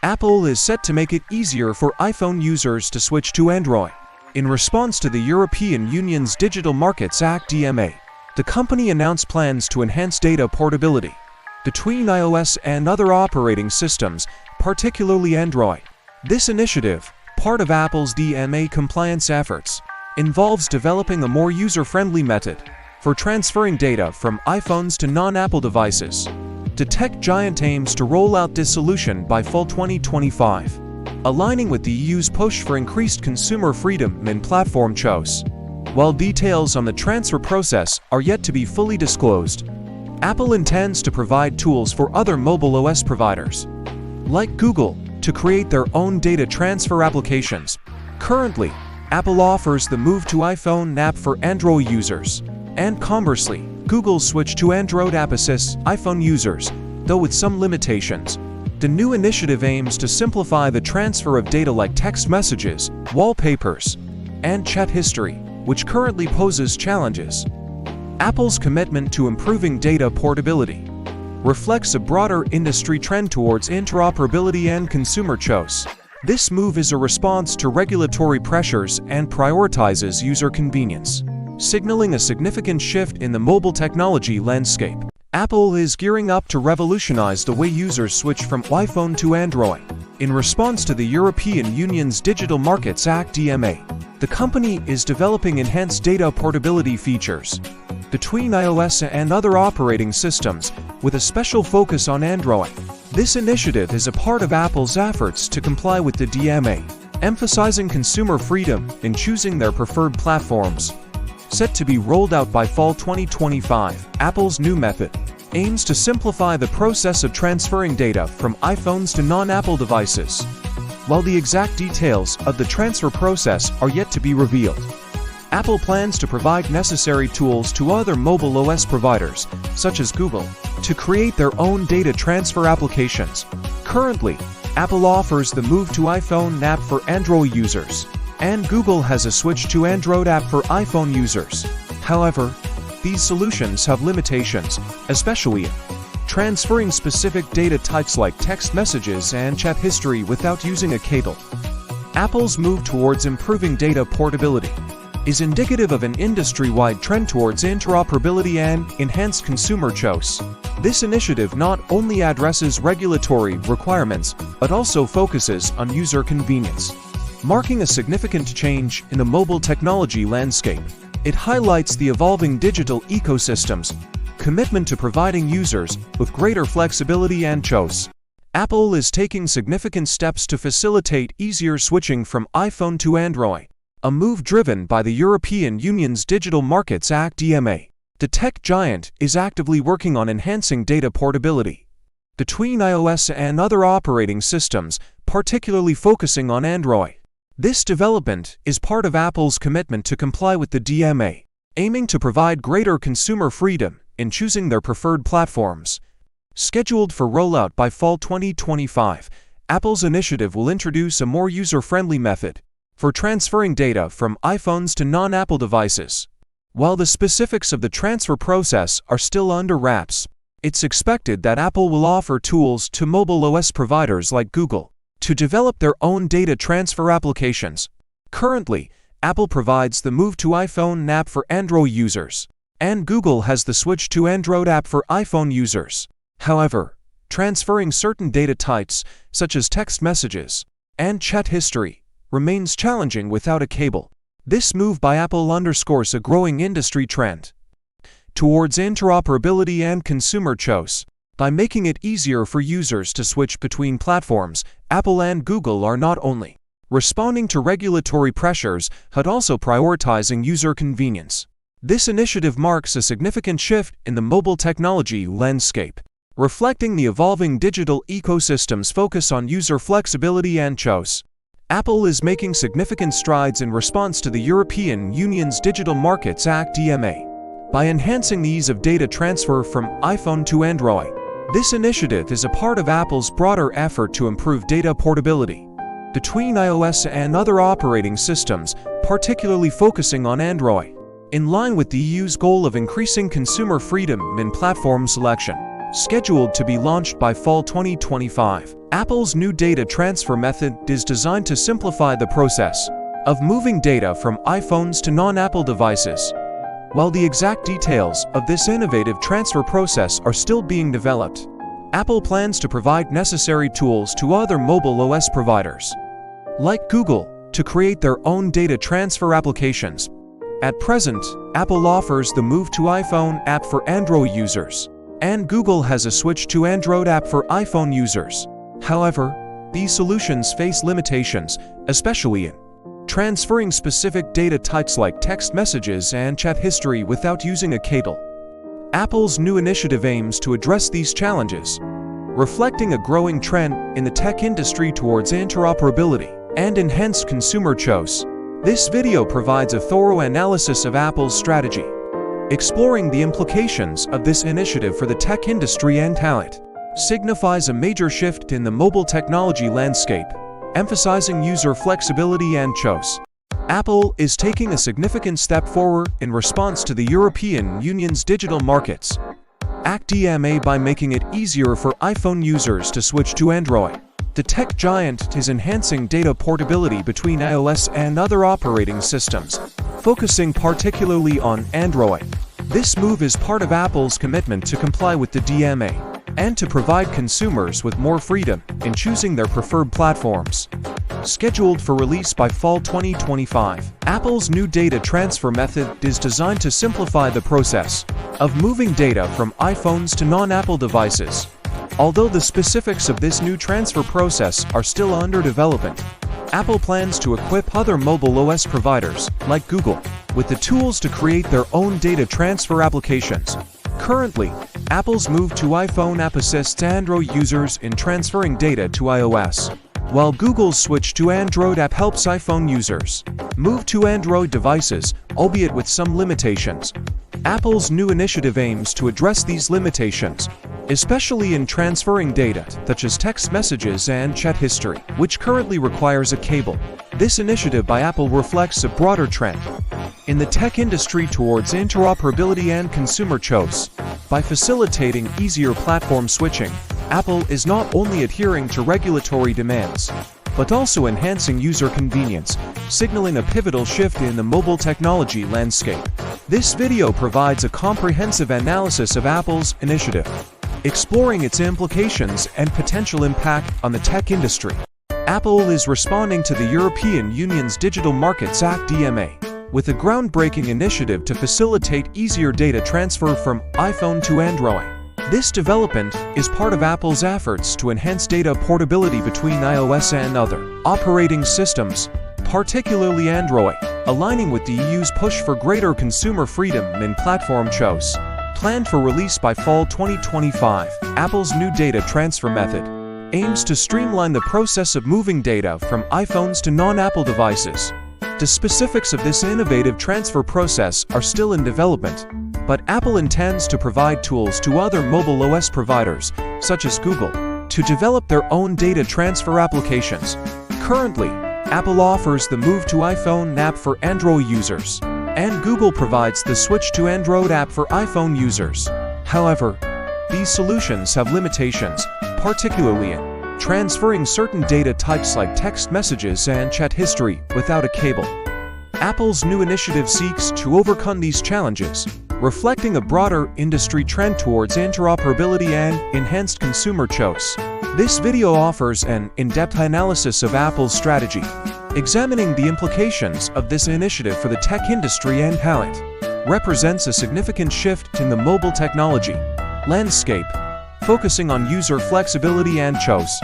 Apple is set to make it easier for iPhone users to switch to Android. In response to the European Union's Digital Markets Act (DMA), the company announced plans to enhance data portability between iOS and other operating systems, particularly Android. This initiative, part of Apple's DMA compliance efforts, involves developing a more user-friendly method for transferring data from iPhones to non-Apple devices. The tech giant aims to roll out this solution by fall 2025, aligning with the EU's push for increased consumer freedom in platform choice. While details on the transfer process are yet to be fully disclosed, Apple intends to provide tools for other mobile OS providers, like Google, to create their own data transfer applications. Currently, Apple offers the Move to iPhone app for Android users, and conversely, Google's Switch to Android app assists iPhone users, though with some limitations. The new initiative aims to simplify the transfer of data like text messages, wallpapers, and chat history, which currently poses challenges. Apple's commitment to improving data portability reflects a broader industry trend towards interoperability and consumer choice. This move is a response to regulatory pressures and prioritizes user convenience, signaling a significant shift in the mobile technology landscape. Apple is gearing up to revolutionize the way users switch from iPhone to Android. In response to the European Union's Digital Markets Act (DMA), the company is developing enhanced data portability features between iOS and other operating systems, with a special focus on Android. This initiative is a part of Apple's efforts to comply with the DMA, emphasizing consumer freedom in choosing their preferred platforms. Set to be rolled out by fall 2025, Apple's new method aims to simplify the process of transferring data from iPhones to non-Apple devices. While the exact details of the transfer process are yet to be revealed, Apple plans to provide necessary tools to other mobile OS providers, such as Google, to create their own data transfer applications. Currently, Apple offers the Move to iPhone app for Android users, and Google has a Switch to Android app for iPhone users. However, these solutions have limitations, especially in transferring specific data types like text messages and chat history without using a cable. Apple's move towards improving data portability is indicative of an industry-wide trend towards interoperability and enhanced consumer choice. This initiative not only addresses regulatory requirements, but also focuses on user convenience, marking a significant change in the mobile technology landscape. It highlights the evolving digital ecosystem's commitment to providing users with greater flexibility and choice. Apple is taking significant steps to facilitate easier switching from iPhone to Android, a move driven by the European Union's Digital Markets Act (DMA). The tech giant is actively working on enhancing data portability between iOS and other operating systems, particularly focusing on Android. This development is part of Apple's commitment to comply with the DMA, aiming to provide greater consumer freedom in choosing their preferred platforms. Scheduled for rollout by fall 2025, Apple's initiative will introduce a more user-friendly method for transferring data from iPhones to non-Apple devices. While the specifics of the transfer process are still under wraps, it's expected that Apple will offer tools to mobile OS providers like Google to develop their own data transfer applications. Currently, Apple provides the Move to iPhone app for Android users, and Google has the Switch to Android app for iPhone users. However, transferring certain data types, such as text messages and chat history, remains challenging without a cable. This move by Apple underscores a growing industry trend towards interoperability and consumer choice. By making it easier for users to switch between platforms, Apple and Google are not only responding to regulatory pressures, but also prioritizing user convenience. This initiative marks a significant shift in the mobile technology landscape, reflecting the evolving digital ecosystem's focus on user flexibility and choice. Apple is making significant strides in response to the European Union's Digital Markets Act (DMA) by enhancing the ease of data transfer from iPhone to Android. This initiative is a part of Apple's broader effort to improve data portability between iOS and other operating systems, particularly focusing on Android. In line with the EU's goal of increasing consumer freedom in platform selection, scheduled to be launched by fall 2025, Apple's new data transfer method is designed to simplify the process of moving data from iPhones to non-Apple devices. While the exact details of this innovative transfer process are still being developed, Apple plans to provide necessary tools to other mobile OS providers, like Google, to create their own data transfer applications. At present, Apple offers the Move to iPhone app for Android users, and Google has a Switch to Android app for iPhone users. However, these solutions face limitations, especially in transferring specific data types like text messages and chat history without using a cable. Apple's new initiative aims to address these challenges, reflecting a growing trend in the tech industry towards interoperability and enhanced consumer choice. This video provides a thorough analysis of Apple's strategy, exploring the implications of this initiative for the tech industry and how it signifies a major shift in the mobile technology landscape, emphasizing user flexibility and choice. Apple is taking a significant step forward in response to the European Union's Digital Markets Act DMA by making it easier for iPhone users to switch to Android. The tech giant is enhancing data portability between iOS and other operating systems, focusing particularly on Android. This move is part of Apple's commitment to comply with the DMA and to provide consumers with more freedom in choosing their preferred platforms. Scheduled for release by fall 2025, Apple's new data transfer method is designed to simplify the process of moving data from iPhones to non-Apple devices. Although the specifics of this new transfer process are still under development, Apple plans to equip other mobile OS providers, like Google, with the tools to create their own data transfer applications. Currently, Apple's Move to iPhone app assists Android users in transferring data to iOS, while Google's Switch to Android app helps iPhone users move to Android devices, albeit with some limitations. Apple's new initiative aims to address these limitations, especially in transferring data such as text messages and chat history, which currently requires a cable. This initiative by Apple reflects a broader trend in the tech industry towards interoperability and consumer choice. By facilitating easier platform switching, Apple is not only adhering to regulatory demands, but also enhancing user convenience, signaling a pivotal shift in the mobile technology landscape. This video provides a comprehensive analysis of Apple's initiative, exploring its implications and potential impact on the tech industry. Apple is responding to the European Union's Digital Markets Act DMA with a groundbreaking initiative to facilitate easier data transfer from iPhone to Android. This development is part of Apple's efforts to enhance data portability between iOS and other operating systems, particularly Android, aligning with the EU's push for greater consumer freedom in platform choice. Planned for release by fall 2025, Apple's new data transfer method aims to streamline the process of moving data from iPhones to non-Apple devices. The specifics of this innovative transfer process are still in development, but Apple intends to provide tools to other mobile OS providers, such as Google, to develop their own data transfer applications. Currently, Apple offers the Move to iPhone app for Android users, and Google provides the Switch to Android app for iPhone users. However, these solutions have limitations, particularly in transferring certain data types like text messages and chat history without a cable. Apple's new initiative seeks to overcome these challenges, reflecting a broader industry trend towards interoperability and enhanced consumer choice. This video offers an in-depth analysis of Apple's strategy, examining the implications of this initiative for the tech industry and how it represents a significant shift in the mobile technology landscape, focusing on user flexibility and choice.